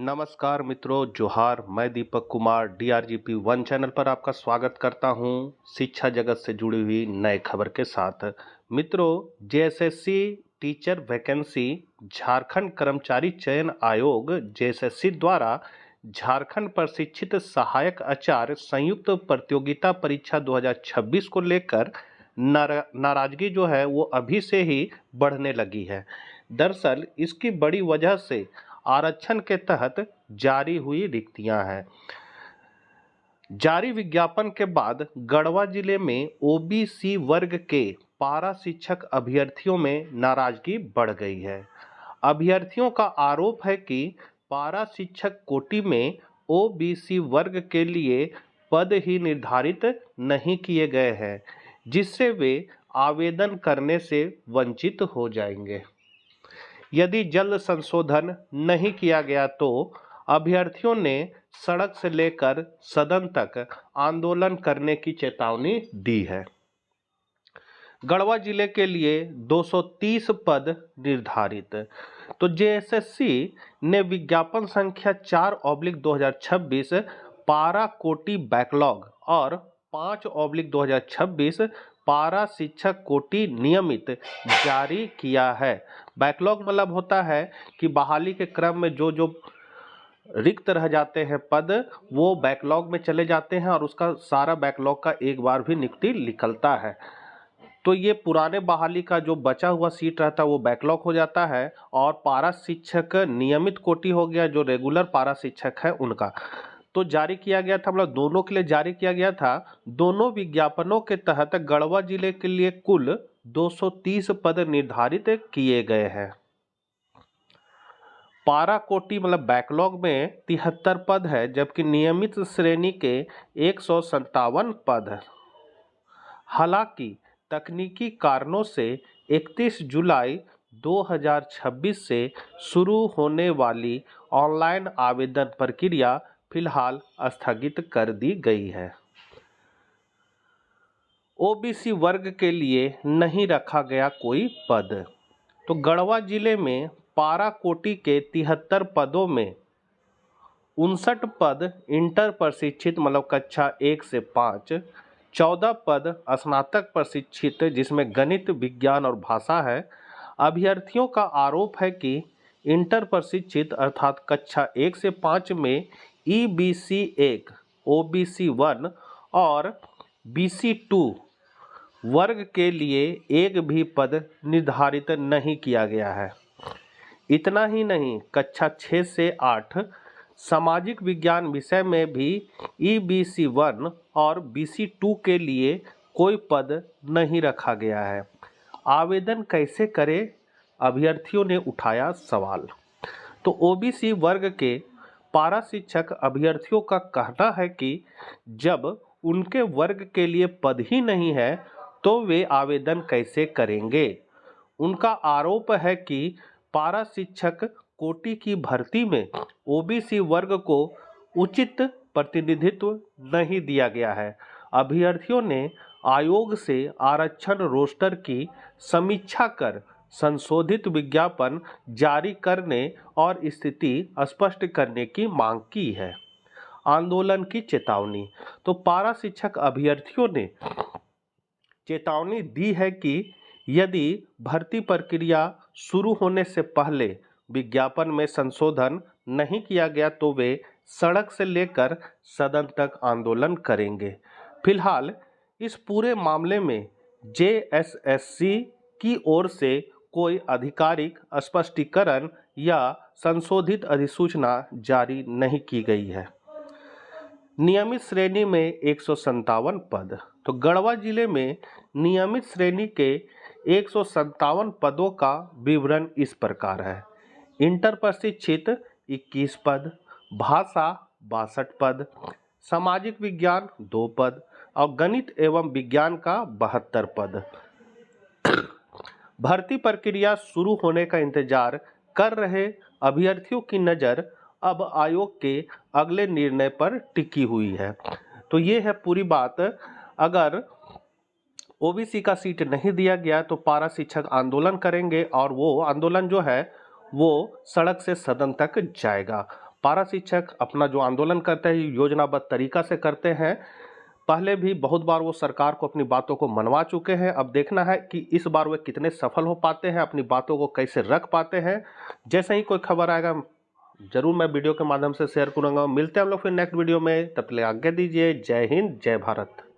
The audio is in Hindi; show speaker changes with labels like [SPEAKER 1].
[SPEAKER 1] नमस्कार मित्रों, जोहार। मैं दीपक कुमार DRGP 1 चैनल पर आपका स्वागत करता हूं शिक्षा जगत से जुड़ी हुई नए खबर के साथ। मित्रों, JSSC टीचर वैकेंसी झारखंड कर्मचारी चयन आयोग JSSC द्वारा झारखंड प्रशिक्षित सहायक आचार्य संयुक्त प्रतियोगिता परीक्षा 2026 को लेकर नाराजगी जो है वो अभी से ही बढ़ने लगी है। दरअसल इसकी बड़ी वजह से आरक्षण के तहत जारी हुई रिक्तियां हैं। जारी विज्ञापन के बाद गढ़वा जिले में OBC वर्ग के पारा शिक्षक अभ्यर्थियों में नाराजगी बढ़ गई है। अभ्यर्थियों का आरोप है कि पारा शिक्षक कोटि में OBC वर्ग के लिए पद ही निर्धारित नहीं किए गए हैं, जिससे वे आवेदन करने से वंचित हो जाएंगे। यदि जल्द संशोधन नहीं किया गया तो अभ्यर्थियों ने सड़क से लेकर सदन तक आंदोलन करने की चेतावनी दी है। गढ़वा जिले के लिए 230 पद निर्धारित। तो JSSC ने विज्ञापन संख्या 4/2026 पारा कोटि बैकलॉग और 5/2026 पारा शिक्षक कोटि नियमित जारी किया है। बैकलॉग मतलब होता है कि बहाली के क्रम में जो रिक्त रह जाते हैं पद, वो बैकलॉग में चले जाते हैं और उसका सारा बैकलॉग का एक बार भी नियुक्ति निकलता है। तो ये पुराने बहाली का जो बचा हुआ सीट रहता है वो बैकलॉग हो जाता है, और पारा शिक्षक नियमित कोटि हो गया, जो रेगुलर पारा शिक्षक है उनका तो जारी किया गया था, मतलब दोनों के लिए जारी किया गया था। दोनों विज्ञापनों के तहत गढ़वा जिले के लिए कुल 230 पद निर्धारित किए गए हैं। पारा कोटि मतलब बैकलॉग में 73 पद है, जबकि नियमित श्रेणी के 157 पद है। हालांकि तकनीकी कारणों से 31 जुलाई 2026 से शुरू होने वाली ऑनलाइन आवेदन प्रक्रिया फिलहाल स्थगित कर दी गई है। OBC वर्ग के लिए नहीं रखा गया कोई पद। तो गढ़वा जिले में पारा कोटि के 73 पदों में 59 पद इंटर प्रशिक्षित मतलब कक्षा 1 से 5, 14 पद स्नातक प्रशिक्षित जिसमें गणित, विज्ञान और भाषा है। अभ्यर्थियों का आरोप है कि इंटर प्रशिक्षित अर्थात कक्षा 1 से 5 में EBC 1, OBC 1 और BC 2 वर्ग के लिए एक भी पद निर्धारित नहीं किया गया है। इतना ही नहीं, कक्षा 6 से 8 सामाजिक विज्ञान विषय में भी EBC 1 और BC 2 के लिए कोई पद नहीं रखा गया है। आवेदन कैसे करें, अभ्यर्थियों ने उठाया सवाल। तो OBC वर्ग के पारा शिक्षक अभ्यर्थियों का कहना है कि जब उनके वर्ग के लिए पद ही नहीं है तो वे आवेदन कैसे करेंगे। उनका आरोप है कि पारा शिक्षक कोटि की भर्ती में OBC वर्ग को उचित प्रतिनिधित्व नहीं दिया गया है। अभ्यर्थियों ने आयोग से आरक्षण रोस्टर की समीक्षा कर संशोधित विज्ञापन जारी करने और स्थिति स्पष्ट करने की मांग की है। आंदोलन की चेतावनी। तो पारा शिक्षक अभ्यर्थियों ने चेतावनी दी है कि यदि भर्ती प्रक्रिया शुरू होने से पहले विज्ञापन में संशोधन नहीं किया गया तो वे सड़क से लेकर सदन तक आंदोलन करेंगे। फिलहाल इस पूरे मामले में JSSC की ओर से कोई आधिकारिक स्पष्टीकरण या संशोधित अधिसूचना जारी नहीं की गई है। नियमित श्रेणी में 157 पद। तो गढ़वा जिले में नियमित श्रेणी के 157 पदों का विवरण इस प्रकार है। इंटर प्रशिक्षित 21 पद, भाषा 62 पद, सामाजिक विज्ञान 2 पद और गणित एवं विज्ञान का 72 पद। भर्ती प्रक्रिया शुरू होने का इंतजार कर रहे अभ्यर्थियों की नज़र अब आयोग के अगले निर्णय पर टिकी हुई है। तो ये है पूरी बात। अगर OBC का सीट नहीं दिया गया तो पारा शिक्षक आंदोलन करेंगे, और वो आंदोलन जो है वो सड़क से सदन तक जाएगा। पारा शिक्षक अपना जो आंदोलन करते हैं योजनाबद्ध तरीका से करते हैं। पहले भी बहुत बार वो सरकार को अपनी बातों को मनवा चुके हैं। अब देखना है कि इस बार वे कितने सफल हो पाते हैं, अपनी बातों को कैसे रख पाते हैं। जैसे ही कोई खबर आएगा जरूर मैं वीडियो के माध्यम से शेयर करूंगा। मिलते हैं हम लोग फिर नेक्स्ट वीडियो में, तब तक आज्ञा दीजिए। जय हिंद, जय भारत।